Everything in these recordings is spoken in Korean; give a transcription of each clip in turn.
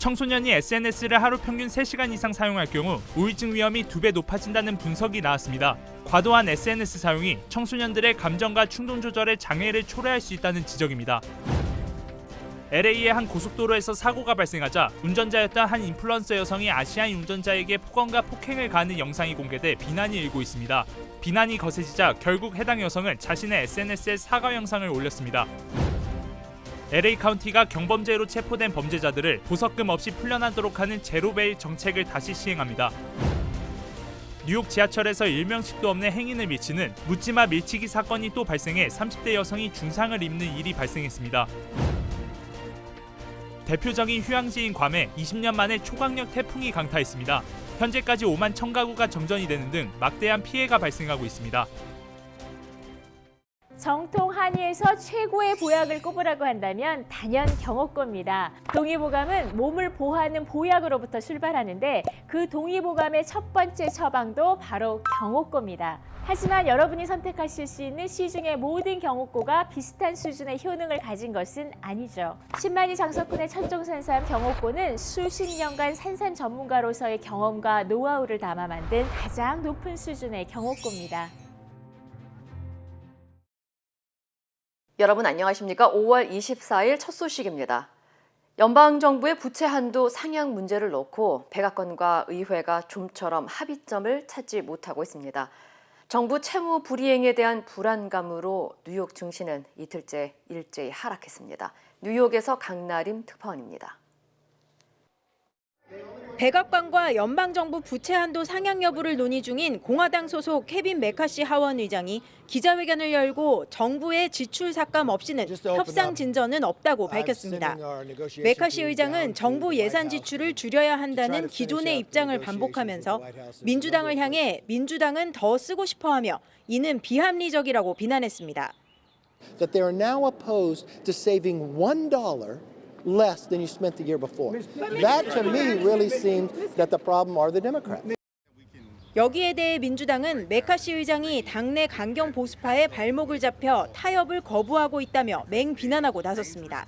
청소년이 SNS를 하루 평균 3시간 이상 사용할 경우 우울증 위험이 2배 높아진다는 분석이 나왔습니다. 과도한 SNS 사용이 청소년들의 감정과 충동 조절에 장애를 초래할 수 있다는 지적입니다. LA의 한 고속도로에서 사고가 발생하자 운전자였던 한 인플루언서 여성이 아시아인 운전자에게 폭언과 폭행을 가하는 영상이 공개돼 비난이 일고 있습니다. 비난이 거세지자 결국 해당 여성은 자신의 SNS에 사과 영상을 올렸습니다. LA 카운티가 경범죄로 체포된 범죄자들을 보석금 없이 풀려나도록 하는 제로베일 정책을 다시 시행합니다. 뉴욕 지하철에서 일명씩도 없는 행인을 밀치는 묻지마 밀치기 사건이 또 발생해 30대 여성이 중상을 입는 일이 발생했습니다. 대표적인 휴양지인 괌에 20년 만에 초강력 태풍이 강타했습니다. 현재까지 5만 1,000가구가 정전이 되는 등 막대한 피해가 발생하고 있습니다. 정통 한의에서 최고의 보약을 꼽으라고 한다면 단연 경옥고입니다. 동의보감은 몸을 보호하는 보약으로부터 출발하는데 그 동의보감의 첫 번째 처방도 바로 경옥고입니다. 하지만 여러분이 선택하실 수 있는 시중의 모든 경옥고가 비슷한 수준의 효능을 가진 것은 아니죠. 10만이 장석군의 천종산삼 경옥고는 수십 년간 산삼 전문가로서의 경험과 노하우를 담아 만든 가장 높은 수준의 경옥고입니다. 여러분 안녕하십니까? 5월 24일 첫 소식입니다. 연방정부의 부채 한도 상향 문제를 놓고 백악관과 의회가 좀처럼 합의점을 찾지 못하고 있습니다. 정부 채무 불이행에 대한 불안감으로 뉴욕 증시는 이틀째 일제히 하락했습니다. 뉴욕에서 강나림 특파원입니다. 백악관과 연방정부 부채 한도 상향 여부를 논의 중인 공화당 소속 케빈 메카시 하원 의장이 기자회견을 열고 정부의 지출 삭감 없이는 협상 진전은 없다고 밝혔습니다. 메카시 의장은 정부 예산 지출을 줄여야 한다는 기존의 입장을 반복하면서 민주당을 향해 민주당은 더 쓰고 싶어하며 이는 비합리적이라고 비난했습니다. That they are now opposed to saving $1 less than you spent the year before. That to me really seems that the problem are the Democrats. 여기에 대해 민주당은 메카시 의장이 당내 강경 보수파의 발목을 잡혀 타협을 거부하고 있다며 맹비난하고 나섰습니다.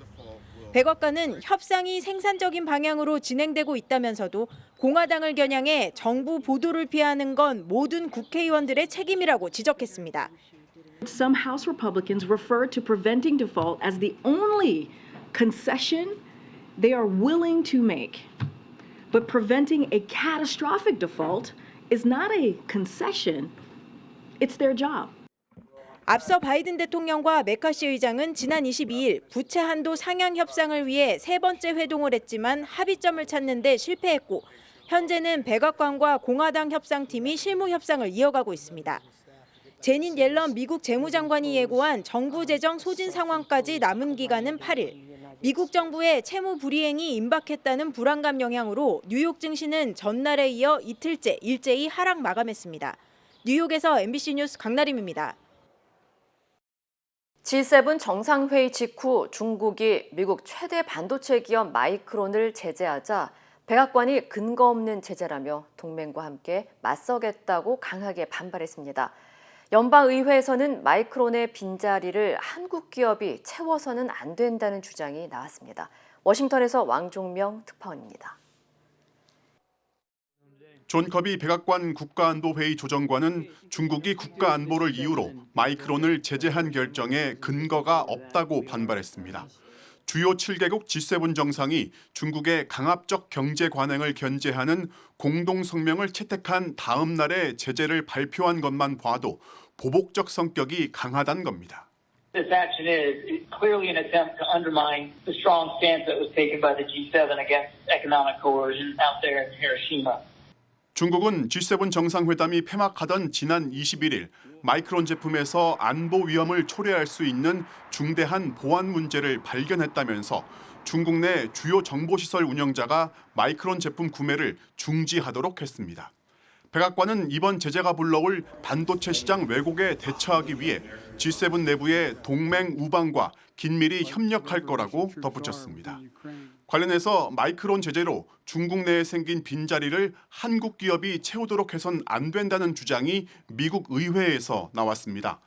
백악관은 협상이 생산적인 방향으로 진행되고 있다면서도 공화당을 겨냥해 정부 보도를 피하는 건 모든 국회의원들의 책임이라고 지적했습니다. Some House Republicans refer to preventing default as the only concession they are willing to make. But preventing a catastrophic default is not a concession. It's their job. 앞서 바이든 대통령과 메카시 의장은 지난 22일 부채 한도 상향 협상을 위해 세 번째 회동을 했지만 합의점을 찾는 데 실패했고 현재는 백악관과 공화당 협상팀이 실무 협상을 이어가고 있습니다. 제닛 옐런 미국 재무장관이 예고한 정부 재정 소진 상황까지 남은 기간은 8일. 미국 정부의 채무 불이행이 임박했다는 불안감 영향으로 뉴욕 증시는 전날에 이어 이틀째 일제히 하락 마감했습니다. 뉴욕에서 MBC 뉴스 강나림입니다. G7 정상회의 직후 중국이 미국 최대 반도체 기업 마이크론을 제재하자 백악관이 근거 없는 제재라며 동맹과 함께 맞서겠다고 강하게 반발했습니다. 연방의회에서는 마이크론의 빈자리를 한국 기업이 채워서는 안 된다는 주장이 나왔습니다. 워싱턴에서 왕종명 특파원입니다. 존 커비 백악관 국가안보회의 조정관은 중국이 국가안보를 이유로 마이크론을 제재한 결정에 근거가 없다고 반발했습니다. 주요 7개국 G7 정상이 중국의 강압적 경제 관행을 견제하는 공동성명을 채택한 다음 날에 제재를 발표한 것만 봐도 보복적 성격이 강하다는 겁니다. This action is clearly an attempt to undermine the strong stance that was taken by the G7 against economic coercion out there in Hiroshima. 중국은 G7 정상회담이 폐막하던 지난 21일 마이크론 제품에서 안보 위험을 초래할 수 있는 중대한 보안 문제를 발견했다면서 중국 내 주요 정보시설 운영자가 마이크론 제품 구매를 중지하도록 했습니다. 백악관은 이번 제재가 불러올 반도체 시장 왜곡에 대처하기 위해 G7 내부의 동맹 우방과 긴밀히 협력할 거라고 덧붙였습니다. 관련해서 마이크론 제재로 중국 내에 생긴 빈자리를 한국 기업이 채우도록 해선 안 된다는 주장이 미국 의회에서 나왔습니다.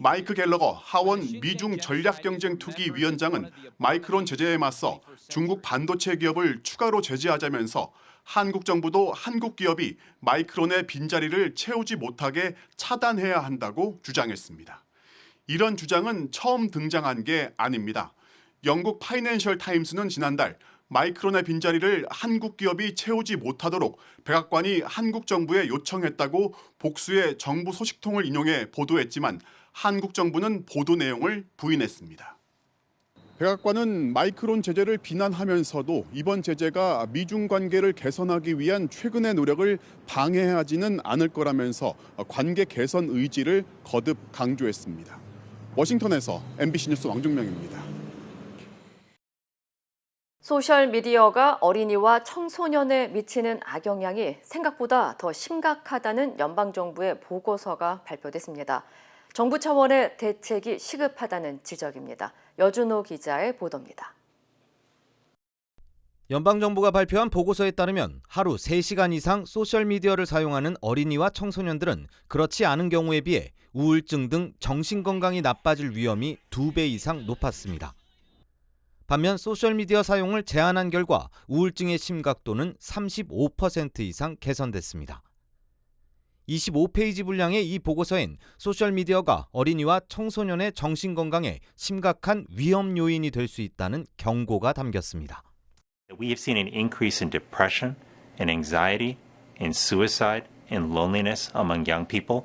마이크 갤러거 하원 미중 전략경쟁투기위원장은 마이크론 제재에 맞서 중국 반도체 기업을 추가로 제재하자면서 한국 정부도 한국 기업이 마이크론의 빈자리를 채우지 못하게 차단해야 한다고 주장했습니다. 이런 주장은 처음 등장한 게 아닙니다. 영국 파이낸셜 타임스는 지난달 마이크론의 빈자리를 한국 기업이 채우지 못하도록 백악관이 한국 정부에 요청했다고 복수의 정부 소식통을 인용해 보도했지만 한국 정부는 보도 내용을 부인했습니다. 백악관은 마이크론 제재를 비난하면서도 이번 제재가 미중 관계를 개선하기 위한 최근의 노력을 방해하지는 않을 거라면서 관계 개선 의지를 거듭 강조했습니다. 워싱턴에서 MBC 뉴스 왕중명입니다. 소셜미디어가 어린이와 청소년에 미치는 악영향이 생각보다 더 심각하다는 연방정부의 보고서가 발표됐습니다. 정부 차원의 대책이 시급하다는 지적입니다. 여준호 기자의 보도입니다. 연방정부가 발표한 보고서에 따르면 하루 3시간 이상 소셜미디어를 사용하는 어린이와 청소년들은 그렇지 않은 경우에 비해 우울증 등 정신건강이 나빠질 위험이 2배 이상 높았습니다. 반면 소셜미디어 사용을 제한한 결과 우울증의 심각도는 35% 이상 개선됐습니다. 25페이지 분량의 이 보고서엔 소셜미디어가 어린이와 청소년의 정신건강에 심각한 위험 요인이 될 수 있다는 경고가 담겼습니다. We have seen an increase in depression, in anxiety, in suicide, in loneliness among young people.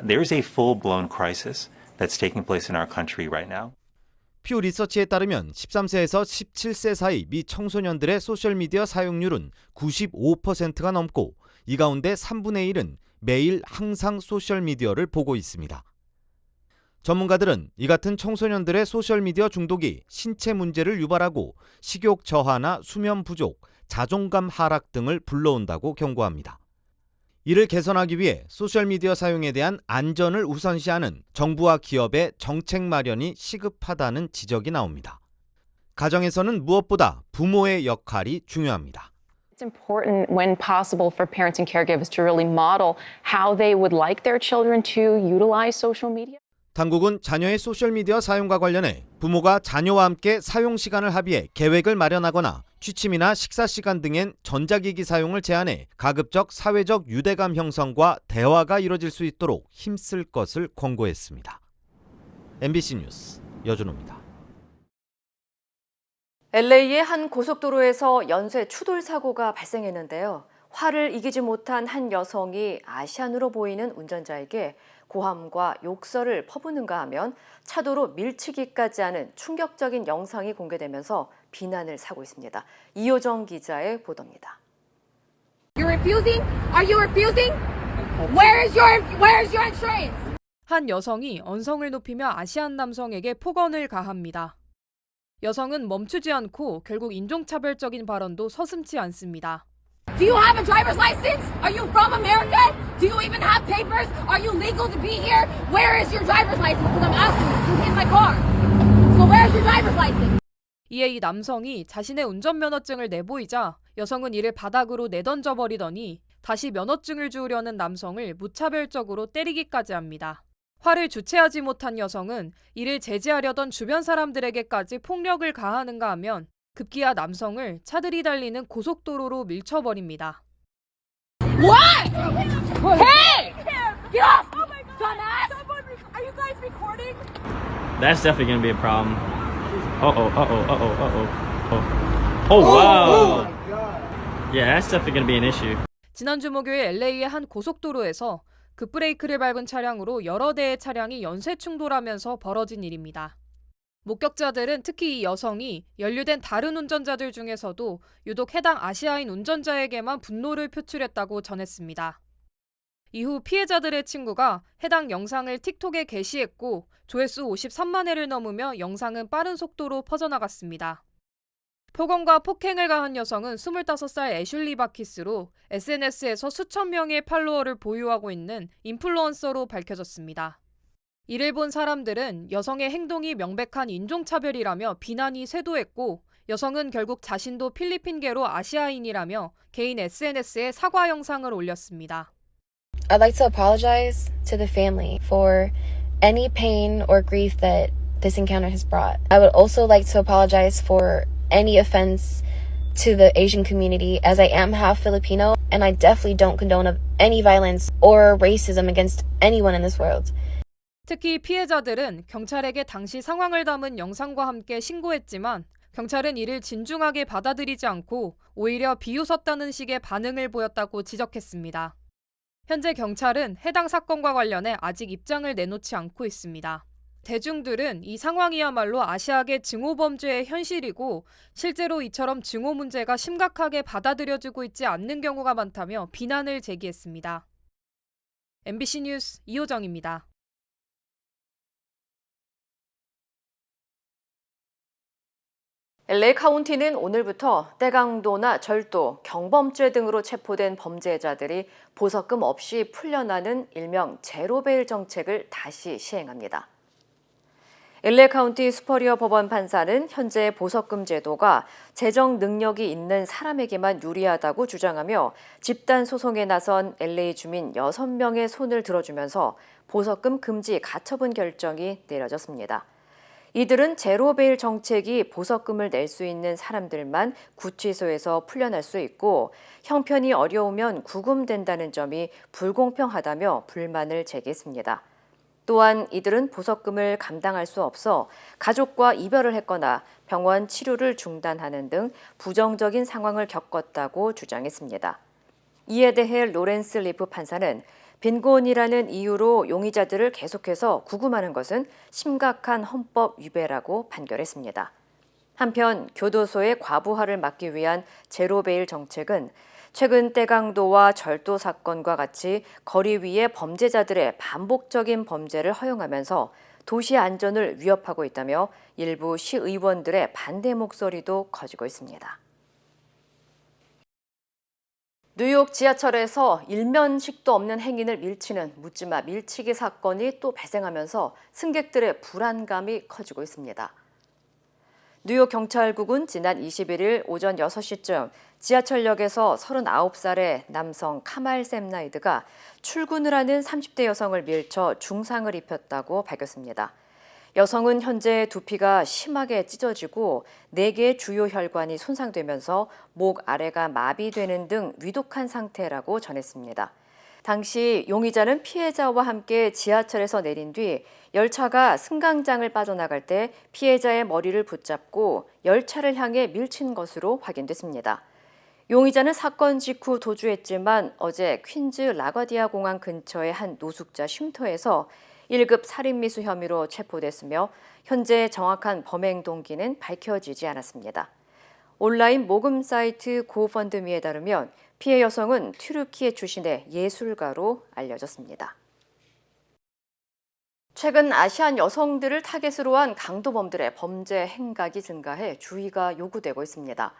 There is a full-blown crisis that's taking place in our country right now. 퓨 리서치에 따르면 13세에서 17세 사이 미 청소년들의 소셜미디어 사용률은 95%가 넘고 이 가운데 3분의 1은 매일 항상 소셜미디어를 보고 있습니다. 전문가들은 이 같은 청소년들의 소셜미디어 중독이 신체 문제를 유발하고 식욕 저하나 수면 부족, 자존감 하락 등을 불러온다고 경고합니다. 이를 개선하기 위해 소셜미디어 사용에 대한 안전을 우선시하는 정부와 기업의 정책 마련이 시급하다는 지적이 나옵니다. 가정에서는 무엇보다 부모의 역할이 중요합니다. It's important when possible for parents and caregivers to really model how they would like their children to utilize social media. 당국은 자녀의 소셜미디어 사용과 관련해 부모가 자녀와 함께 사용 시간을 합의해 계획을 마련하거나 취침이나 식사 시간 등엔 전자기기 사용을 제한해 가급적 사회적 유대감 형성과 대화가 이뤄질 수 있도록 힘쓸 것을 권고했습니다. MBC 뉴스 여준호입니다. LA의 한 고속도로에서 연쇄 추돌 사고가 발생했는데요. 화를 이기지 못한 한 여성이 아시안으로 보이는 운전자에게 고함과 욕설을 퍼붓는가 하면 차도로 밀치기까지 하는 충격적인 영상이 공개되면서 비난을 사고 있습니다. 이효정 기자의 보도입니다. You're refusing? Are you refusing? Where is your insurance? 한 여성이 언성을 높이며 아시안 남성에게 폭언을 가합니다. 여성은 멈추지 않고 결국 인종차별적인 발언도 서슴지 않습니다. Do you have a driver's license? Are you from America? Do you even have papers? Are you legal to be here? Where is your driver's license? Because I'm asking you, you hit my car. So where is your driver's license? 이에 이 남성이 자신의 운전면허증을 내보이자 여성은 이를 바닥으로 내던져 버리더니 다시 면허증을 주우려는 남성을 무차별적으로 때리기까지 합니다. 화를 주체하지 못한 여성은 이를 제지하려던 주변 사람들에게까지 폭력을 가하는가 하면 급기야 남성을 차들이 달리는 고속도로로 밀쳐버립니다. What? Hey! Get off! Dumbass! Are you guys recording? That's definitely going to be a problem. Oh, wow. Yeah, that's definitely going to be an issue. 지난주 목요일 LA의 한 고속도로에서 급브레이크를 밟은 차량으로 여러 대의 차량이 연쇄 충돌하면서 벌어진 일입니다. 목격자들은 특히 이 여성이 연루된 다른 운전자들 중에서도 유독 해당 아시아인 운전자에게만 분노를 표출했다고 전했습니다. 이후 피해자들의 친구가 해당 영상을 틱톡에 게시했고 조회수 53만 회를 넘으며 영상은 빠른 속도로 퍼져나갔습니다. 폭언과 폭행을 가한 여성은 25살 애슐리 바키스로 SNS에서 수천 명의 팔로워를 보유하고 있는 인플루언서로 밝혀졌습니다. 이를 본 사람들은 여성의 행동이 명백한 인종차별이라며 비난이 쇄도했고 여성은 결국 자신도 필리핀계로 아시아인이라며 개인 SNS에 사과 영상을 올렸습니다. I'd like to apologize to the family for any pain or grief that this encounter has brought. I would also like to apologize for any offense to the Asian community, as I am half Filipino, and I definitely don't condone any violence or racism against anyone in this world. 특히 피해자들은 경찰에게 당시 상황을 담은 영상과 함께 신고했지만 경찰은 이를 진중하게 받아들이지 않고 오히려 비웃었다는 식의 반응을 보였다고 지적했습니다. 현재 경찰은 해당 사건과 관련해 아직 입장을 내놓지 않고 있습니다. 대중들은 이 상황이야말로 아시아계 증오범죄의 현실이고 실제로 이처럼 증오 문제가 심각하게 받아들여지고 있지 않는 경우가 많다며 비난을 제기했습니다. MBC 뉴스 이호정입니다. LA 카운티는 오늘부터 떼강도나 절도, 경범죄 등으로 체포된 범죄자들이 보석금 없이 풀려나는 일명 제로베일 정책을 다시 시행합니다. LA 카운티 수퍼리어 법원 판사는 현재 보석금 제도가 재정 능력이 있는 사람에게만 유리하다고 주장하며 집단 소송에 나선 LA 주민 6명의 손을 들어주면서 보석금 금지 가처분 결정이 내려졌습니다. 이들은 제로베일 정책이 보석금을 낼 수 있는 사람들만 구치소에서 풀려날 수 있고 형편이 어려우면 구금된다는 점이 불공평하다며 불만을 제기했습니다. 또한 이들은 보석금을 감당할 수 없어 가족과 이별을 했거나 병원 치료를 중단하는 등 부정적인 상황을 겪었다고 주장했습니다. 이에 대해 로렌스 리프 판사는 빈곤이라는 이유로 용의자들을 계속해서 구금하는 것은 심각한 헌법 위배라고 판결했습니다. 한편 교도소의 과부하를 막기 위한 제로베일 정책은 최근 떼강도와 절도 사건과 같이 거리 위의 범죄자들의 반복적인 범죄를 허용하면서 도시 안전을 위협하고 있다며 일부 시의원들의 반대 목소리도 커지고 있습니다. 뉴욕 지하철에서 일면식도 없는 행인을 밀치는 묻지마 밀치기 사건이 또 발생하면서 승객들의 불안감이 커지고 있습니다. 뉴욕 경찰국은 지난 21일 오전 6시쯤 지하철역에서 39살의 남성 카말 샘나이드가 출근을 하는 30대 여성을 밀쳐 중상을 입혔다고 밝혔습니다. 여성은 현재 두피가 심하게 찢어지고 4개의 주요 혈관이 손상되면서 목 아래가 마비되는 등 위독한 상태라고 전했습니다. 당시 용의자는 피해자와 함께 지하철에서 내린 뒤 열차가 승강장을 빠져나갈 때 피해자의 머리를 붙잡고 열차를 향해 밀친 것으로 확인됐습니다. 용의자는 사건 직후 도주했지만 어제 퀸즈 라과디아 공항 근처의 한 노숙자 쉼터에서 1급 살인미수 혐의로 체포됐으며 현재 정확한 범행 동기는 밝혀지지 않았습니다. 온라인 모금 사이트 고펀드미에 따르면 피해 여성은 튀르키예 출신의 예술가로 알려졌습니다. 최근 아시안 여성들을 타겟으로 한 강도범들의 범죄 행각이 증가해 주의가 요구되고 있습니다.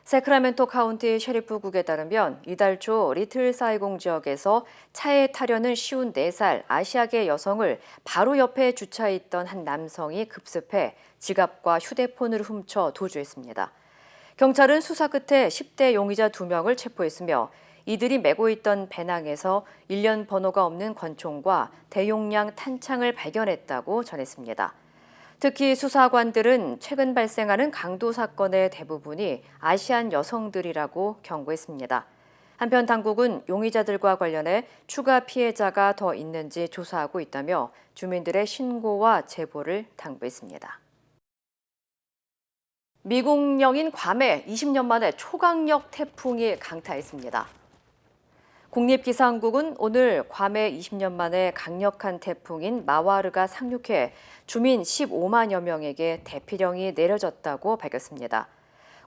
세크라멘토 카운티 셰리프국에 따르면 이달 초 리틀 사이공 지역에서 차에 타려는 54살 아시아계 여성을 바로 옆에 주차해 있던 한 남성이 급습해 지갑과 휴대폰을 훔쳐 도주했습니다. 경찰은 수사 끝에 10대 용의자 2명을 체포했으며 이들이 메고 있던 배낭에서 일련 번호가 없는 권총과 대용량 탄창을 발견했다고 전했습니다. 특히 수사관들은 최근 발생하는 강도 사건의 대부분이 아시안 여성들이라고 경고했습니다. 한편 당국은 용의자들과 관련해 추가 피해자가 더 있는지 조사하고 있다며 주민들의 신고와 제보를 당부했습니다. 미국령인 괌에 20년 만에 초강력 태풍이 강타했습니다. 국립기상국은 오늘 괌에 20년 만에 강력한 태풍인 마와르가 상륙해 주민 15만여 명에게 대피령이 내려졌다고 밝혔습니다.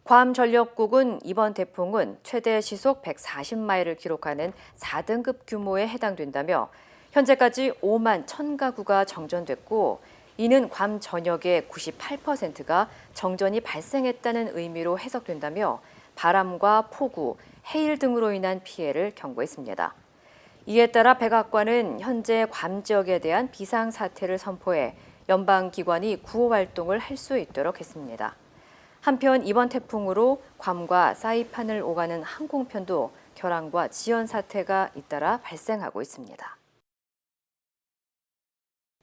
괌 전력국은 이번 태풍은 최대 시속 140마일을 기록하는 4등급 규모에 해당된다며 현재까지 5만 1,000가구가 정전됐고 이는 괌 전역의 98%가 정전이 발생했다는 의미로 해석된다며 바람과 폭우, 해일 등으로 인한 피해를 경고했습니다. 이에 따라 백악관은 현재 괌 지역에 대한 비상사태를 선포해 연방기관이 구호 활동을 할 수 있도록 했습니다. 한편 이번 태풍으로 괌과 사이판을 오가는 항공편도 결항과 지연 사태가 잇따라 발생하고 있습니다.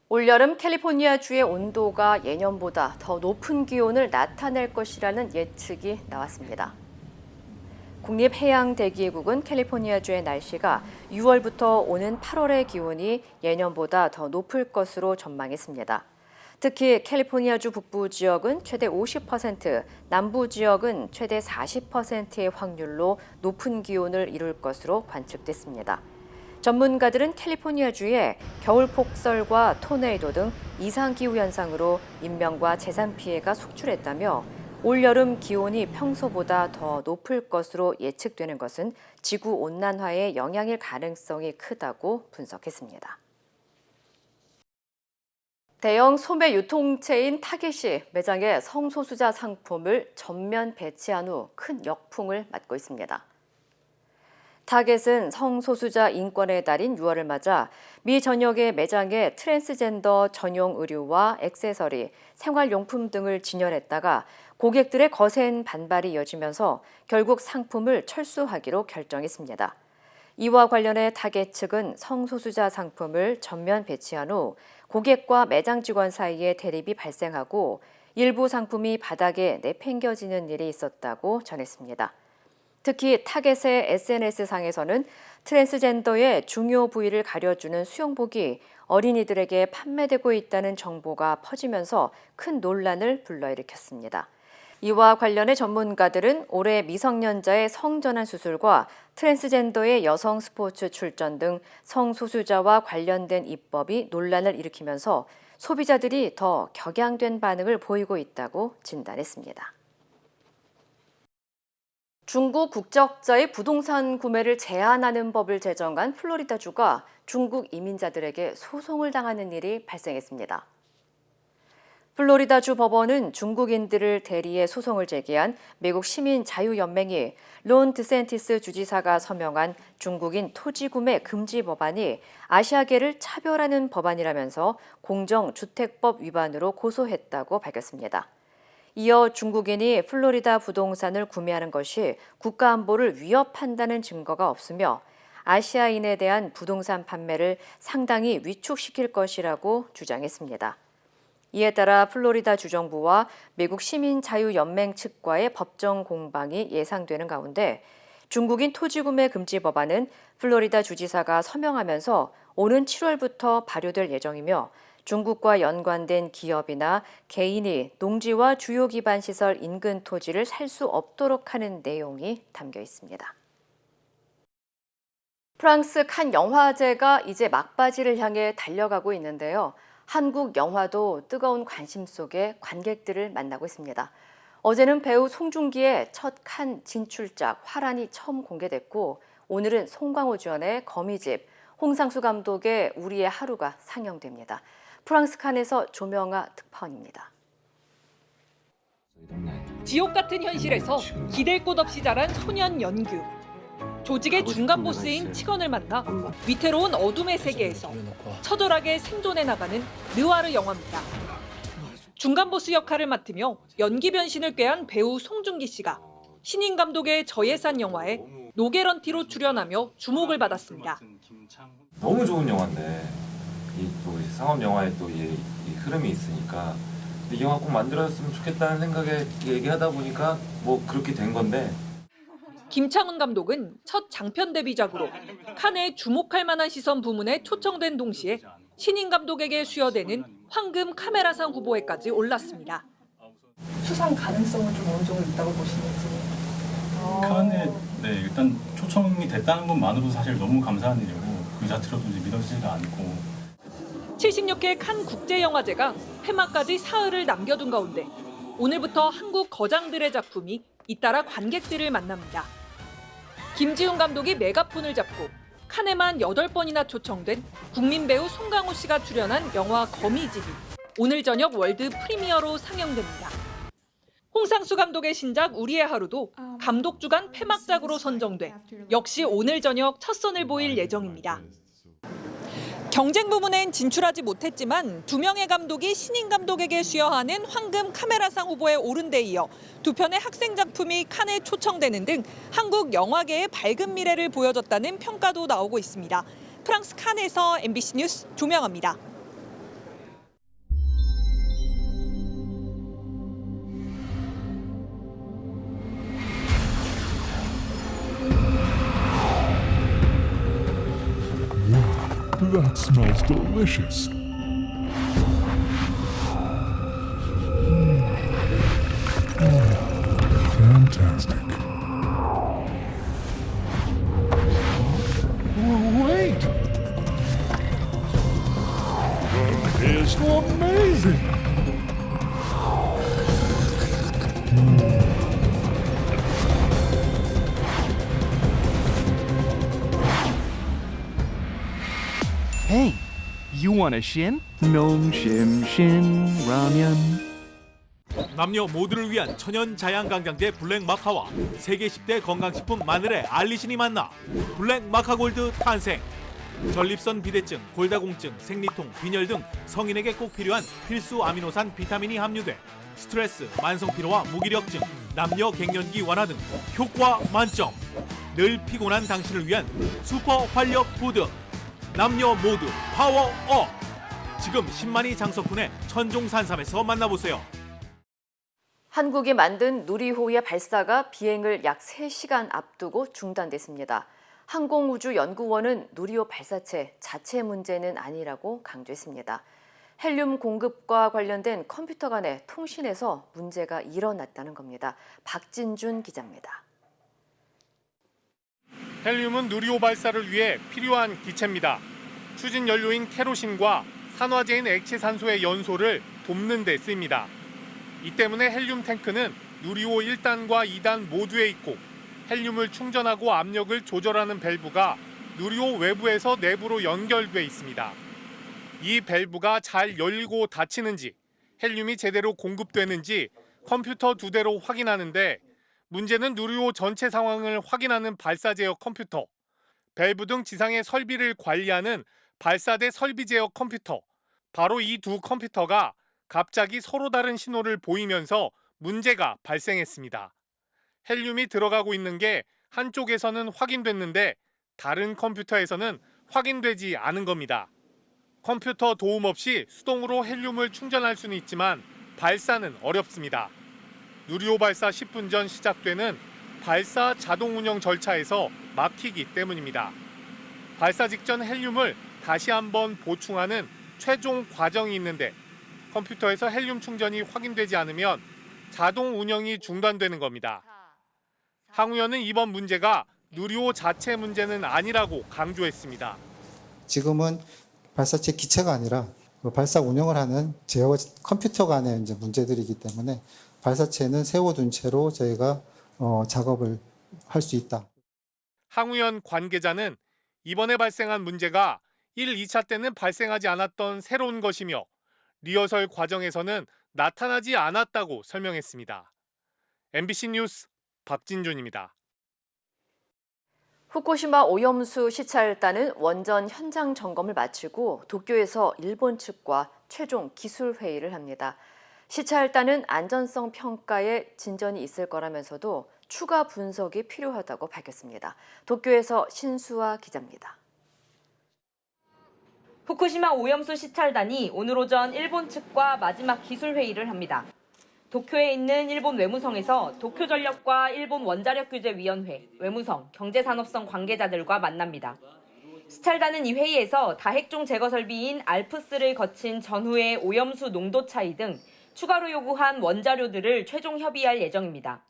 올여름 캘리포니아주의 온도가 예년보다 더 높은 기온을 나타낼 것이라는 예측이 나왔습니다. 국립해양대기국은 캘리포니아주의 날씨가 6월부터 오는 8월의 기온이 예년보다 더 높을 것으로 전망했습니다. 특히 캘리포니아주 북부 지역은 최대 50%, 남부 지역은 최대 40%의 확률로 높은 기온을 이룰 것으로 관측됐습니다. 전문가들은 캘리포니아주에 겨울 폭설과 토네이도 등 이상기후 현상으로 인명과 재산 피해가 속출했다며 올여름 기온이 평소보다 더 높을 것으로 예측되는 것은 지구온난화에 영향일 가능성이 크다고 분석했습니다. 대형 소매 유통체인 타겟이 매장에 성소수자 상품을 전면 배치한 후 큰 역풍을 맞고 있습니다. 타겟은 성소수자 인권의 달인 6월을 맞아 미 전역의 매장에 트랜스젠더 전용 의류와 액세서리, 생활용품 등을 진열했다가 고객들의 거센 반발이 이어지면서 결국 상품을 철수하기로 결정했습니다. 이와 관련해 타겟 측은 성소수자 상품을 전면 배치한 후 고객과 매장 직원 사이에 대립이 발생하고 일부 상품이 바닥에 내팽겨지는 일이 있었다고 전했습니다. 특히 타겟의 SNS상에서는 트랜스젠더의 중요 부위를 가려주는 수영복이 어린이들에게 판매되고 있다는 정보가 퍼지면서 큰 논란을 불러일으켰습니다. 이와 관련해 전문가들은 올해 미성년자의 성전환 수술과 트랜스젠더의 여성 스포츠 출전 등 성소수자와 관련된 입법이 논란을 일으키면서 소비자들이 더 격양된 반응을 보이고 있다고 진단했습니다. 중국 국적자의 부동산 구매를 제한하는 법을 제정한 플로리다주가 중국 이민자들에게 소송을 당하는 일이 발생했습니다. 플로리다주 법원은 중국인들을 대리해 소송을 제기한 미국 시민자유연맹이 론 드샌티스 주지사가 서명한 중국인 토지 구매 금지 법안이 아시아계를 차별하는 법안이라면서 공정주택법 위반으로 고소했다고 밝혔습니다. 이어 중국인이 플로리다 부동산을 구매하는 것이 국가안보를 위협한다는 증거가 없으며 아시아인에 대한 부동산 판매를 상당히 위축시킬 것이라고 주장했습니다. 이에 따라 플로리다 주정부와 미국 시민자유연맹 측과의 법정 공방이 예상되는 가운데 중국인 토지 구매 금지 법안은 플로리다 주지사가 서명하면서 오는 7월부터 발효될 예정이며 중국과 연관된 기업이나 개인이 농지와 주요 기반 시설 인근 토지를 살 수 없도록 하는 내용이 담겨 있습니다. 프랑스 칸 영화제가 이제 막바지를 향해 달려가고 있는데요. 한국 영화도 뜨거운 관심 속에 관객들을 만나고 있습니다. 어제는 배우 송중기의 첫 칸 진출작 화란이 처음 공개됐고 오늘은 송강호 주연의 거미집, 홍상수 감독의 우리의 하루가 상영됩니다. 프랑스 칸에서 조명아 특파원입니다. 지옥 같은 현실에서 기댈 곳 없이 자란 소년 연규. 조직의 중간 보스인 치건을 만나 위태로운 어둠의 세계에서 처절하게 생존해 나가는 느와르 영화입니다. 중간 보스 역할을 맡으며 연기 변신을 꾀한 배우 송중기 씨가 신인 감독의 저예산 영화에 노게런티로 출연하며 주목을 받았습니다. 너무 좋은 영화인데 또 상업 영화에 또 이 흐름이 있으니까 이 영화 꼭 만들었으면 좋겠다는 생각에 얘기하다 보니까 뭐 그렇게 된 건데. 김창훈 감독은 첫 장편 데뷔작으로 칸에 주목할 만한 시선 부문에 초청된 동시에 신인 감독에게 수여되는 황금 카메라상 후보에까지 올랐습니다. 수상 가능성은 좀 어느 정도 있다고 보시는지? 칸에 일단 초청이 됐다는 것만으로도 사실 너무 감사한 일이고 그 자체로도 이제 믿어지지가 않고. 76회 칸 국제영화제가 폐막까지 사흘을 남겨둔 가운데 오늘부터 한국 거장들의 작품이 잇따라 관객들을 만납니다. 김지훈 감독이 메가폰을 잡고 칸에만 8번이나 초청된 국민 배우 송강호 씨가 출연한 영화 거미집이 오늘 저녁 월드 프리미어로 상영됩니다. 홍상수 감독의 신작 우리의 하루도 감독 주간 폐막작으로 선정돼 역시 오늘 저녁 첫 선을 보일 예정입니다. 경쟁 부문엔 진출하지 못했지만 2명의 감독이 신인 감독에게 수여하는 황금 카메라상 후보에 오른 데 이어 2편의 학생 작품이 칸에 초청되는 등 한국 영화계의 밝은 미래를 보여줬다는 평가도 나오고 있습니다. 프랑스 칸에서 MBC 뉴스 조명아입니다. That smells delicious. Fantastic. Wait! That is amazing! Hey, you want a shin? Nom shim shin ramen. 남녀 모두를 위한 천연 자양강장제 블랙 마카와 세계 10대 건강식품 마늘의 알리신이 만나 블랙 마카골드 탄생. 전립선 비대증, 골다공증, 생리통, 빈혈 등 성인에게 꼭 필요한 필수 아미노산 비타민이 함유돼 스트레스, 만성 피로와 무기력증, 남녀 갱년기 완화 등 효과 만점. 늘 피곤한 당신을 위한 슈퍼 활력 푸드. 남녀 모두 파워업. 지금 10만이 장석훈의 천종산삼에서 만나보세요. 한국이 만든 누리호의 발사가 비행을 약 3시간 앞두고 중단됐습니다. 항공우주연구원은 누리호 발사체 자체 문제는 아니라고 강조했습니다. 헬륨 공급과 관련된 컴퓨터 간의 통신에서 문제가 일어났다는 겁니다. 박진준 기자입니다. 헬륨은 누리호 발사를 위해 필요한 기체입니다. 추진 연료인 케로신과 산화제인 액체 산소의 연소를 돕는 데 쓰입니다. 이 때문에 헬륨 탱크는 누리호 1단과 2단 모두에 있고 헬륨을 충전하고 압력을 조절하는 밸브가 누리호 외부에서 내부로 연결돼 있습니다. 이 밸브가 잘 열리고 닫히는지, 헬륨이 제대로 공급되는지 컴퓨터 2대로 확인하는데 문제는 누리호 전체 상황을 확인하는 발사 제어 컴퓨터, 밸브 등 지상의 설비를 관리하는 발사대 설비 제어 컴퓨터, 바로 이 두 컴퓨터가 갑자기 서로 다른 신호를 보이면서 문제가 발생했습니다. 헬륨이 들어가고 있는 게 한쪽에서는 확인됐는데 다른 컴퓨터에서는 확인되지 않은 겁니다. 컴퓨터 도움 없이 수동으로 헬륨을 충전할 수는 있지만 발사는 어렵습니다. 누리호 발사 10분 전 시작되는 발사 자동 운영 절차에서 막히기 때문입니다. 발사 직전 헬륨을 다시 한번 보충하는 최종 과정이 있는데 컴퓨터에서 헬륨 충전이 확인되지 않으면 자동 운영이 중단되는 겁니다. 항우연은 이번 문제가 누리호 자체 문제는 아니라고 강조했습니다. 지금은 발사체 기체가 아니라 발사 운영을 하는 제어 컴퓨터 간의 이제 문제들이기 때문에 발사체는 세워둔 채로 저희가 작업을 할 수 있다. 항우연 관계자는 이번에 발생한 문제가 1, 2차 때는 발생하지 않았던 새로운 것이며 리허설 과정에서는 나타나지 않았다고 설명했습니다. MBC 뉴스 박진준입니다. 후쿠시마 오염수 시찰단은 원전 현장 점검을 마치고 도쿄에서 일본 측과 최종 기술 회의를 합니다. 시찰단은 안전성 평가에 진전이 있을 거라면서도 추가 분석이 필요하다고 밝혔습니다. 도쿄에서 신수아 기자입니다. 후쿠시마 오염수 시찰단이 오늘 오전 일본 측과 마지막 기술 회의를 합니다. 도쿄에 있는 일본 외무성에서 도쿄전력과 일본 원자력규제위원회, 외무성, 경제산업성 관계자들과 만납니다. 시찰단은 이 회의에서 다핵종 제거 설비인 알프스를 거친 전후의 오염수 농도 차이 등 추가로 요구한 원자료들을 최종 협의할 예정입니다.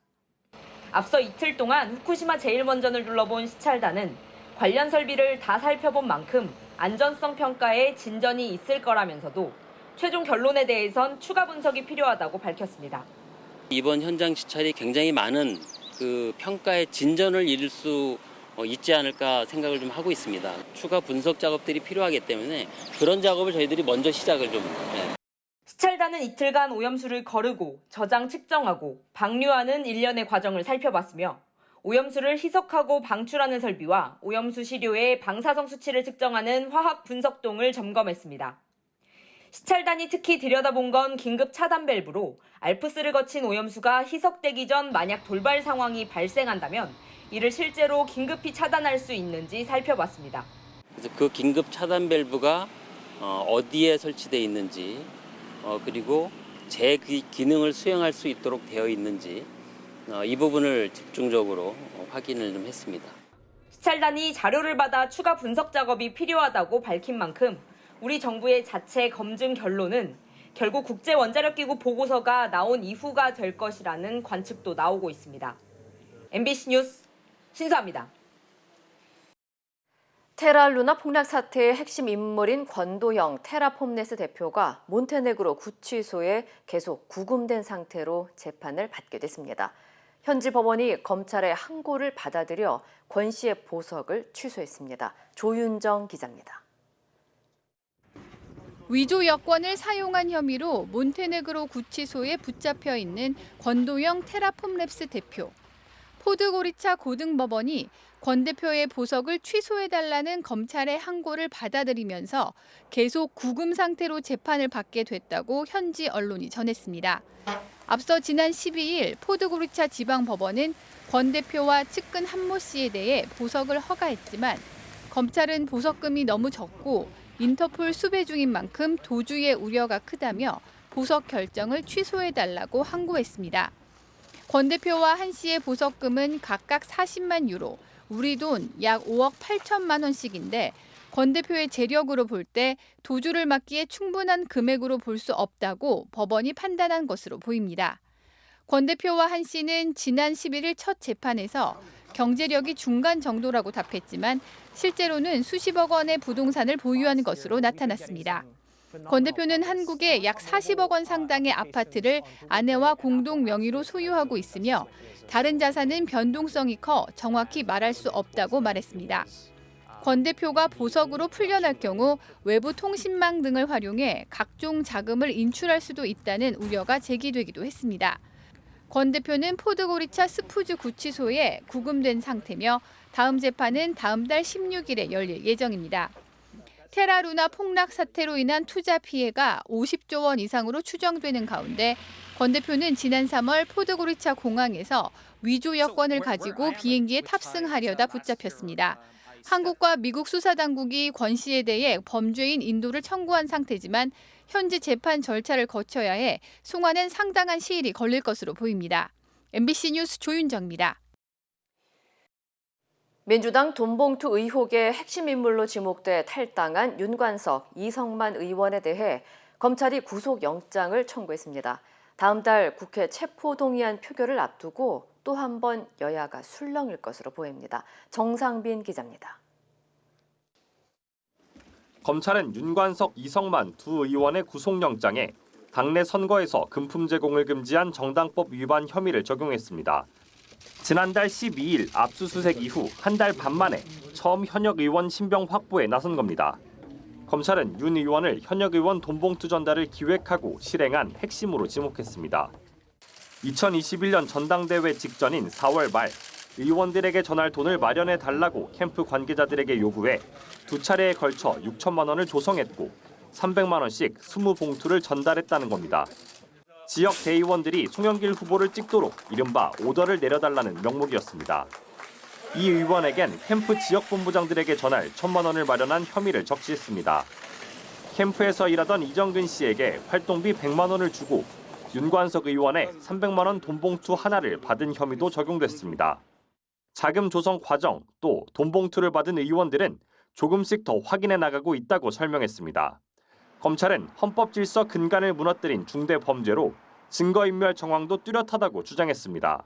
앞서 이틀 동안 후쿠시마 제1원전을 둘러본 시찰단은 관련 설비를 다 살펴본 만큼 안전성 평가에 진전이 있을 거라면서도 최종 결론에 대해선 추가 분석이 필요하다고 밝혔습니다. 이번 현장 시찰이 굉장히 많은 평가의 진전을 이룰 수 있지 않을까 생각을 좀 하고 있습니다. 추가 분석 작업들이 필요하기 때문에 그런 작업을 저희들이 먼저 시작을 좀. 시찰단은 이틀간 오염수를 거르고 저장 측정하고 방류하는 일련의 과정을 살펴봤으며 오염수를 희석하고 방출하는 설비와 오염수 시료의 방사성 수치를 측정하는 화학 분석동을 점검했습니다. 시찰단이 특히 들여다본 건 긴급 차단 밸브로 알프스를 거친 오염수가 희석되기 전 만약 돌발 상황이 발생한다면 이를 실제로 긴급히 차단할 수 있는지 살펴봤습니다. 그래서 그 긴급 차단 밸브가 어디에 설치되어 있는지 그리고 제 기능을 수행할 수 있도록 되어 있는지 이 부분을 집중적으로 확인을 좀 했습니다. 시찰단이 자료를 받아 추가 분석 작업이 필요하다고 밝힌 만큼 우리 정부의 자체 검증 결론은 결국 국제원자력기구 보고서가 나온 이후가 될 것이라는 관측도 나오고 있습니다. MBC 뉴스 신수아입니다. 테라 루나 폭락 사태의 핵심 인물인 권도영 테라폼네스 대표가 몬테네그로 구치소에 계속 구금된 상태로 재판을 받게 됐습니다. 현지 법원이 검찰의 항고를 받아들여 권 씨의 보석을 취소했습니다. 조윤정 기자입니다. 위조 여권을 사용한 혐의로 몬테네그로 구치소에 붙잡혀 있는 권도영 테라폼랩스 대표. 포드고리차 고등법원이 권 대표의 보석을 취소해달라는 검찰의 항고를 받아들이면서 계속 구금 상태로 재판을 받게 됐다고 현지 언론이 전했습니다. 앞서 지난 12일 포드고리차 지방법원은 권 대표와 측근 한모 씨에 대해 보석을 허가했지만 검찰은 보석금이 너무 적고 인터폴 수배 중인 만큼 도주의 우려가 크다며 보석 결정을 취소해달라고 항고했습니다. 권 대표와 한 씨의 보석금은 각각 40만 유로, 우리 돈 약 5억 8천만 원씩인데 권 대표의 재력으로 볼 때 도주를 막기에 충분한 금액으로 볼 수 없다고 법원이 판단한 것으로 보입니다. 권 대표와 한 씨는 지난 11일 첫 재판에서 경제력이 중간 정도라고 답했지만 실제로는 수십억 원의 부동산을 보유한 것으로 나타났습니다. 권 대표는 한국에 약 40억 원 상당의 아파트를 아내와 공동 명의로 소유하고 있으며 다른 자산은 변동성이 커 정확히 말할 수 없다고 말했습니다. 권 대표가 보석으로 풀려날 경우 외부 통신망 등을 활용해 각종 자금을 인출할 수도 있다는 우려가 제기되기도 했습니다. 권 대표는 포드고리차 스푸즈 구치소에 구금된 상태며 다음 재판은 다음 달 16일에 열릴 예정입니다. 테라 루나 폭락 사태로 인한 투자 피해가 50조 원 이상으로 추정되는 가운데 권 대표는 지난 3월 포드고리차 공항에서 위조 여권을 가지고 비행기에 탑승하려다 붙잡혔습니다. 한국과 미국 수사당국이 권 씨에 대해 범죄인 인도를 청구한 상태지만 현지 재판 절차를 거쳐야 해 송환엔 상당한 시일이 걸릴 것으로 보입니다. MBC 뉴스 조윤정입니다. 민주당 돈봉투 의혹의 핵심 인물로 지목돼 탈당한 윤관석, 이성만 의원에 대해 검찰이 구속영장을 청구했습니다. 다음 달 국회 체포동의안 표결을 앞두고 또 한 번 여야가 술렁일 것으로 보입니다. 정상빈 기자입니다. 검찰은 윤관석, 이성만 두 의원의 구속영장에 당내 선거에서 금품 제공을 금지한 정당법 위반 혐의를 적용했습니다. 지난달 12일 압수수색 이후 한 달 반 만에 처음 현역 의원 신병 확보에 나선 겁니다. 검찰은 윤 의원을 현역 의원 돈봉투 전달을 기획하고 실행한 핵심으로 지목했습니다. 2021년 전당대회 직전인 4월 말 의원들에게 전할 돈을 마련해 달라고 캠프 관계자들에게 요구해 두 차례에 걸쳐 6천만 원을 조성했고 300만 원씩 20봉투를 전달했다는 겁니다. 지역 대의원들이 송영길 후보를 찍도록 이른바 오더를 내려달라는 명목이었습니다. 이 의원에겐 캠프 지역본부장들에게 전할 1,000만 원을 마련한 혐의를 적시했습니다. 캠프에서 일하던 이정근 씨에게 활동비 100만 원을 주고 윤관석 의원의 300만 원 돈봉투 하나를 받은 혐의도 적용됐습니다. 자금 조성 과정 또 돈봉투를 받은 의원들은 조금씩 더 확인해 나가고 있다고 설명했습니다. 검찰은 헌법 질서 근간을 무너뜨린 중대 범죄로 증거인멸 정황도 뚜렷하다고 주장했습니다.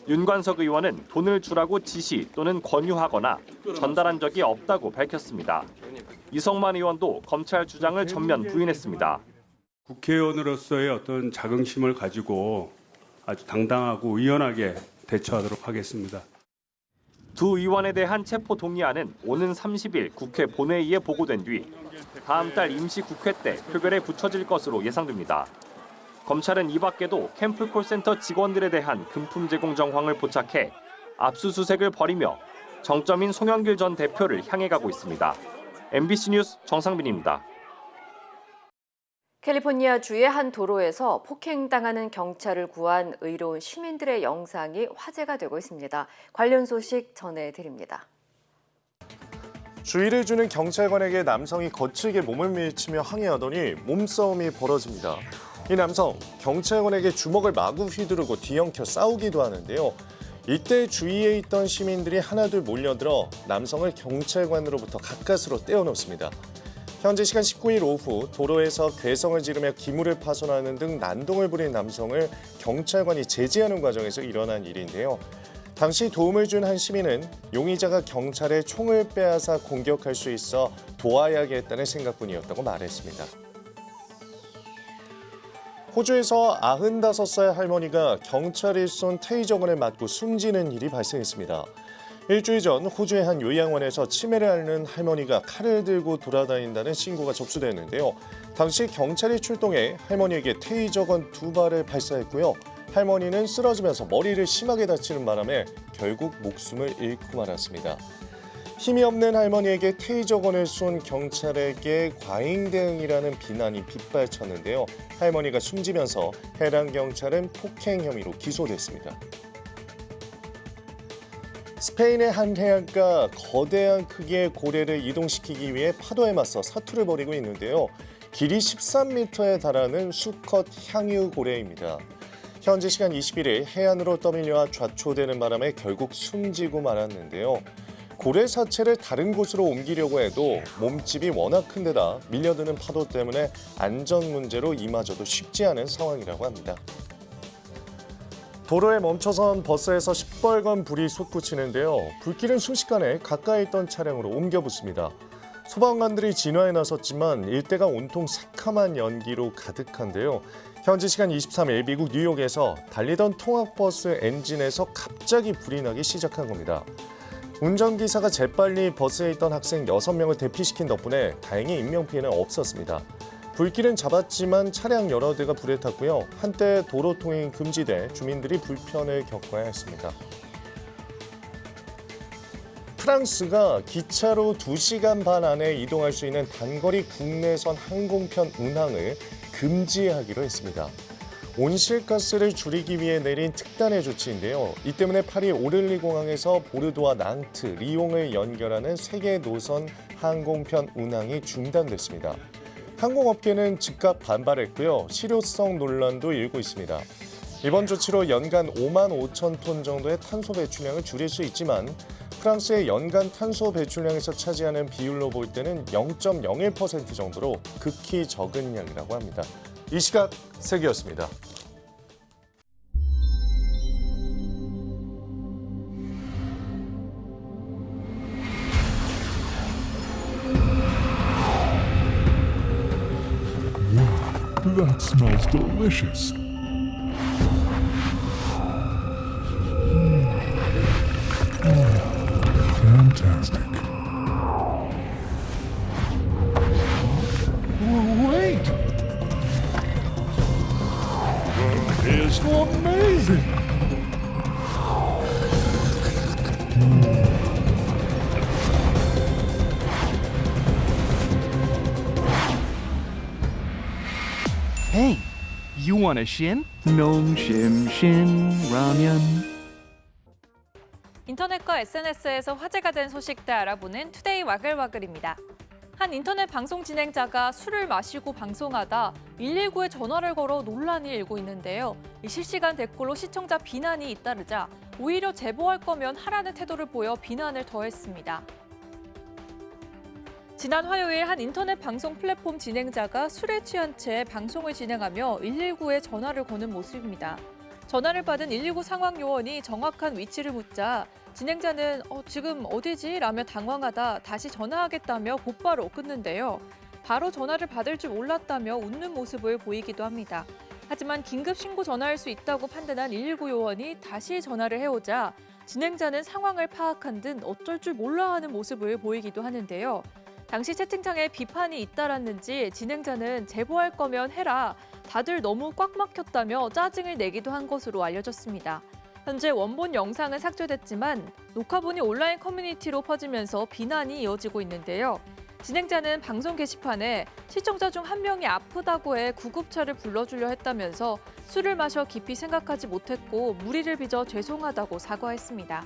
윤관석 의원은 돈을 주라고 지시 또는 권유하거나 전달한 적이 없다고 밝혔습니다. 이성만 의원도 검찰 주장을 전면 부인했습니다. 국회의원으로서의 어떤 자긍심을 가지고 아주 당당하고 의연하게 대처하도록 하겠습니다. 두 의원에 대한 체포 동의안은 오는 30일 국회 본회의에 보고된 뒤 다음 달 임시국회 때 표결에 붙여질 것으로 예상됩니다. 검찰은 이 밖에도 캠프 콜센터 직원들에 대한 금품 제공 정황을 포착해 압수수색을 벌이며 정점인 송영길 전 대표를 향해 가고 있습니다. MBC 뉴스 정상빈입니다. 캘리포니아주의 한 도로에서 폭행당하는 경찰을 구한 의로운 시민들의 영상이 화제가 되고 있습니다. 관련 소식 전해드립니다. 주의를 주는 경찰관에게 남성이 거칠게 몸을 밀치며 항의하더니 몸싸움이 벌어집니다. 이 남성, 경찰관에게 주먹을 마구 휘두르고 뒤엉켜 싸우기도 하는데요. 이때 주위에 있던 시민들이 하나둘 몰려들어 남성을 경찰관으로부터 가까스로 떼어놓습니다. 현재 시간 19일 오후 도로에서 괴성을 지르며 기물을 파손하는 등 난동을 부린 남성을 경찰관이 제지하는 과정에서 일어난 일인데요. 당시 도움을 준 한 시민은 용의자가 경찰에 총을 빼앗아 공격할 수 있어 도와야겠다는 생각뿐이었다고 말했습니다. 호주에서 95살 할머니가 경찰이 쏜 테이저건을 맞고 숨지는 일이 발생했습니다. 일주일 전 호주의 한 요양원에서 치매를 앓는 할머니가 칼을 들고 돌아다닌다는 신고가 접수됐는데요. 당시 경찰이 출동해 할머니에게 테이저건 2발을 발사했고요. 할머니는 쓰러지면서 머리를 심하게 다치는 바람에 결국 목숨을 잃고 말았습니다. 힘이 없는 할머니에게 테이저건을 쏜 경찰에게 과잉 대응이라는 비난이 빗발쳤는데요. 할머니가 숨지면서 해당 경찰은 폭행 혐의로 기소됐습니다. 스페인의 한 해안가 거대한 크기의 고래를 이동시키기 위해 파도에 맞서 사투를 벌이고 있는데요. 길이 13m에 달하는 수컷 향유 고래입니다. 현지 시간 21일 해안으로 떠밀려와 좌초되는 바람에 결국 숨지고 말았는데요. 고래 사체를 다른 곳으로 옮기려고 해도 몸집이 워낙 큰 데다 밀려드는 파도 때문에 안전 문제로 이마저도 쉽지 않은 상황이라고 합니다. 도로에 멈춰선 버스에서 시뻘건 불이 솟구치는데요. 불길은 순식간에 가까이 있던 차량으로 옮겨 붙습니다. 소방관들이 진화에 나섰지만 일대가 온통 새카만 연기로 가득한데요. 현지 시간 23일 미국 뉴욕에서 달리던 통학버스 엔진에서 갑자기 불이 나기 시작한 겁니다. 운전기사가 재빨리 버스에 있던 학생 6명을 대피시킨 덕분에 다행히 인명피해는 없었습니다. 불길은 잡았지만 차량 여러 대가 불에 탔고요. 한때 도로 통행 금지돼 주민들이 불편을 겪어야 했습니다. 프랑스가 기차로 2시간 반 안에 이동할 수 있는 단거리 국내선 항공편 운항을 금지하기로 했습니다. 온실가스를 줄이기 위해 내린 특단의 조치인데요. 이 때문에 파리 오를리 공항에서 보르도와 낭트, 리옹을 연결하는 세계 노선 항공편 운항이 중단됐습니다. 항공업계는 즉각 반발했고요. 실효성 논란도 일고 있습니다. 이번 조치로 연간 5만 5천 톤 정도의 탄소 배출량을 줄일 수 있지만 프랑스의 연간 탄소 배출량에서 차지하는 비율로 볼 때는 0.01% 정도로 극히 적은 양이라고 합니다. 이 시각 세계였습니다. That smells delicious. Fantastic. Wait! It's amazing! Hey, you want a shin? Nom shim shin ramen. 인터넷과 SNS에서 화제가 된 소식들 알아보는 투데이 와글와글입니다. 한 인터넷 방송 진행자가 술을 마시고 방송하다 119에 전화를 걸어 논란이 일고 있는데요. 이 실시간 댓글로 시청자 비난이 잇따르자 오히려 제보할 거면 하라는 태도를 보여 비난을 더했습니다. 지난 화요일 한 인터넷 방송 플랫폼 진행자가 술에 취한 채 방송을 진행하며 119에 전화를 거는 모습입니다. 전화를 받은 119 상황 요원이 정확한 위치를 묻자 진행자는 지금 어디지? 라며 당황하다 다시 전화하겠다며 곧바로 끊는데요. 바로 전화를 받을 줄 몰랐다며 웃는 모습을 보이기도 합니다. 하지만 긴급 신고 전화할 수 있다고 판단한 119 요원이 다시 전화를 해오자 진행자는 상황을 파악한 듯 어쩔 줄 몰라 하는 모습을 보이기도 하는데요. 당시 채팅창에 비판이 잇따랐는지 진행자는 제보할 거면 해라. 다들 너무 꽉 막혔다며 짜증을 내기도 한 것으로 알려졌습니다. 현재 원본 영상은 삭제됐지만 녹화본이 온라인 커뮤니티로 퍼지면서 비난이 이어지고 있는데요. 진행자는 방송 게시판에 시청자 중 한 명이 아프다고 해 구급차를 불러주려 했다면서 술을 마셔 깊이 생각하지 못했고 무리를 빚어 죄송하다고 사과했습니다.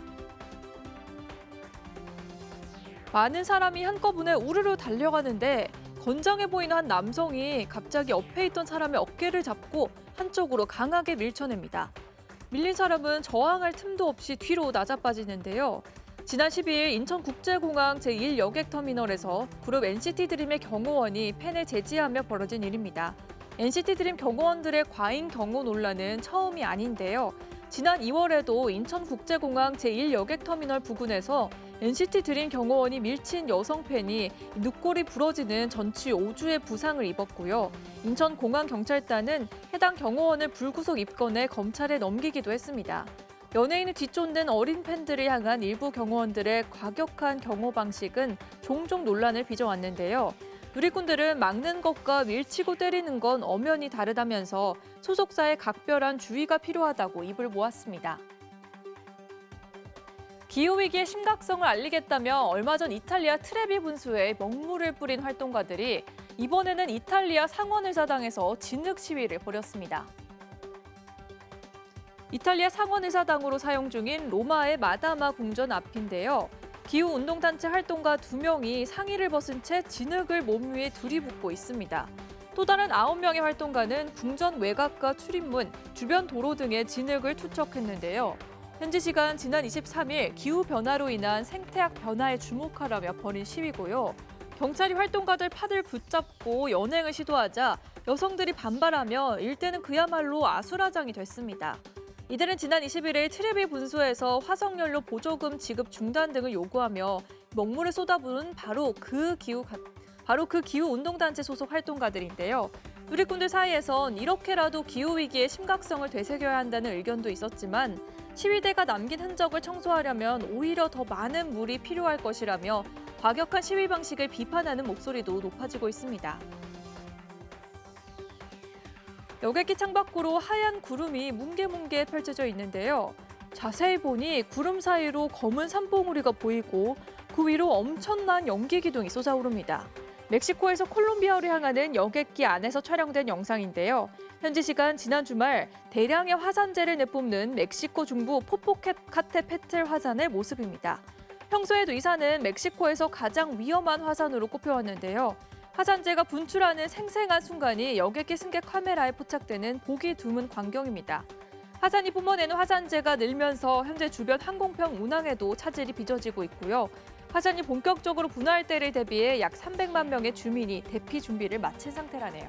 많은 사람이 한꺼번에 우르르 달려가는데 건장해 보이는 한 남성이 갑자기 옆에 있던 사람의 어깨를 잡고 한쪽으로 강하게 밀쳐냅니다. 밀린 사람은 저항할 틈도 없이 뒤로 나자빠지는데요. 지난 12일 인천국제공항 제1여객터미널에서 그룹 NCT드림의 경호원이 팬을 제지하며 벌어진 일입니다. NCT드림 경호원들의 과잉 경호 논란은 처음이 아닌데요. 지난 2월에도 인천국제공항 제1여객터미널 부근에서 NCT드림 경호원이 밀친 여성 팬이 눈꼬리 부러지는 전치 5주의 부상을 입었고요. 인천공항경찰단은 해당 경호원을 불구속 입건해 검찰에 넘기기도 했습니다. 연예인을 뒤쫓는 어린 팬들을 향한 일부 경호원들의 과격한 경호 방식은 종종 논란을 빚어왔는데요. 누리꾼들은 막는 것과 밀치고 때리는 건 엄연히 다르다면서 소속사의 각별한 주의가 필요하다고 입을 모았습니다. 기후위기의 심각성을 알리겠다며 얼마 전 이탈리아 트레비 분수에 먹물을 뿌린 활동가들이 이번에는 이탈리아 상원의사당에서 진흙 시위를 벌였습니다. 이탈리아 상원의사당으로 사용 중인 로마의 마다마 궁전 앞인데요. 기후운동단체 활동가 2명이 상의를 벗은 채 진흙을 몸 위에 들이붓고 있습니다. 또 다른 9명의 활동가는 궁전 외곽과 출입문, 주변 도로 등의 진흙을 투척했는데요. 현지 시간 지난 23일 기후변화로 인한 생태학 변화에 주목하라며 벌인 시위고요. 경찰이 활동가들 팔을 붙잡고 연행을 시도하자 여성들이 반발하며 일대는 그야말로 아수라장이 됐습니다. 이들은 지난 21일 트레비 분수에서 화석연료 보조금 지급 중단 등을 요구하며 먹물을 쏟아부은 바로 그 기후운동단체 소속 활동가들인데요. 누리꾼들 사이에선 이렇게라도 기후위기의 심각성을 되새겨야 한다는 의견도 있었지만 시위대가 남긴 흔적을 청소하려면 오히려 더 많은 물이 필요할 것이라며 과격한 시위 방식을 비판하는 목소리도 높아지고 있습니다. 여객기 창밖으로 하얀 구름이 뭉게뭉게 펼쳐져 있는데요. 자세히 보니 구름 사이로 검은 산봉우리가 보이고 그 위로 엄청난 연기 기둥이 솟아오릅니다. 멕시코에서 콜롬비아로 향하는 여객기 안에서 촬영된 영상인데요. 현지 시간 지난 주말 대량의 화산재를 내뿜는 멕시코 중부 포포카테페틀 화산의 모습입니다. 평소에도 이 산은 멕시코에서 가장 위험한 화산으로 꼽혀왔는데요. 화산재가 분출하는 생생한 순간이 여객기 승객 카메라에 포착되는 보기 드문 광경입니다. 화산이 뿜어내는 화산재가 늘면서 현재 주변 항공편 운항에도 차질이 빚어지고 있고요. 화산이 본격적으로 분화할 때를 대비해 약 300만 명의 주민이 대피 준비를 마친 상태라네요.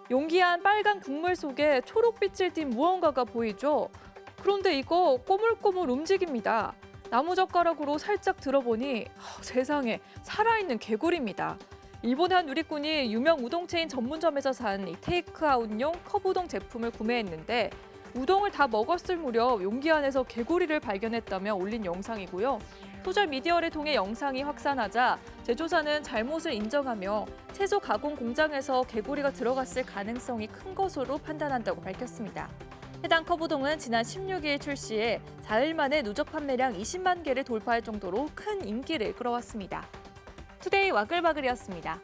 용기한 빨간 국물 속에 초록빛을 띤 무언가가 보이죠? 그런데 이거 꼬물꼬물 움직입니다. 나무젓가락으로 살짝 들어보니 세상에 살아있는 개구리입니다. 일본의 한 누리꾼이 유명 우동체인 전문점에서 산 이 테이크아웃용 컵우동 제품을 구매했는데 우동을 다 먹었을 무렵 용기 안에서 개구리를 발견했다며 올린 영상이고요. 소셜미디어를 통해 영상이 확산하자 제조사는 잘못을 인정하며 채소 가공 공장에서 개구리가 들어갔을 가능성이 큰 것으로 판단한다고 밝혔습니다. 해당 컵우동은 지난 16일 출시해 4일 만에 누적 판매량 20만 개를 돌파할 정도로 큰 인기를 끌어왔습니다. 투데이 와글와글이었습니다.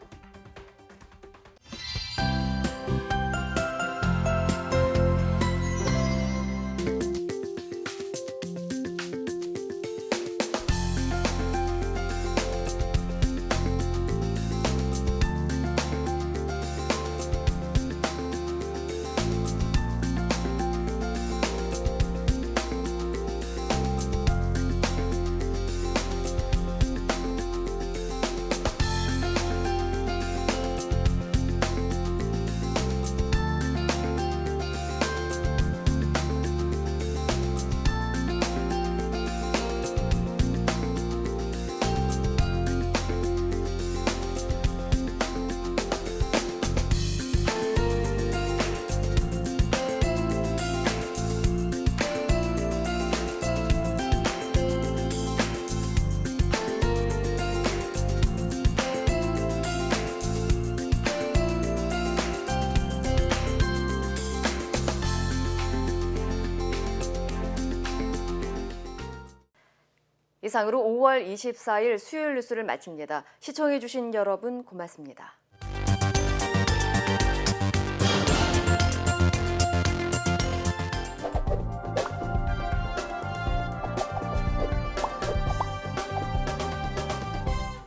이상으로 5월 24일 수요일 뉴스를 마칩니다. 시청해주신 여러분 고맙습니다.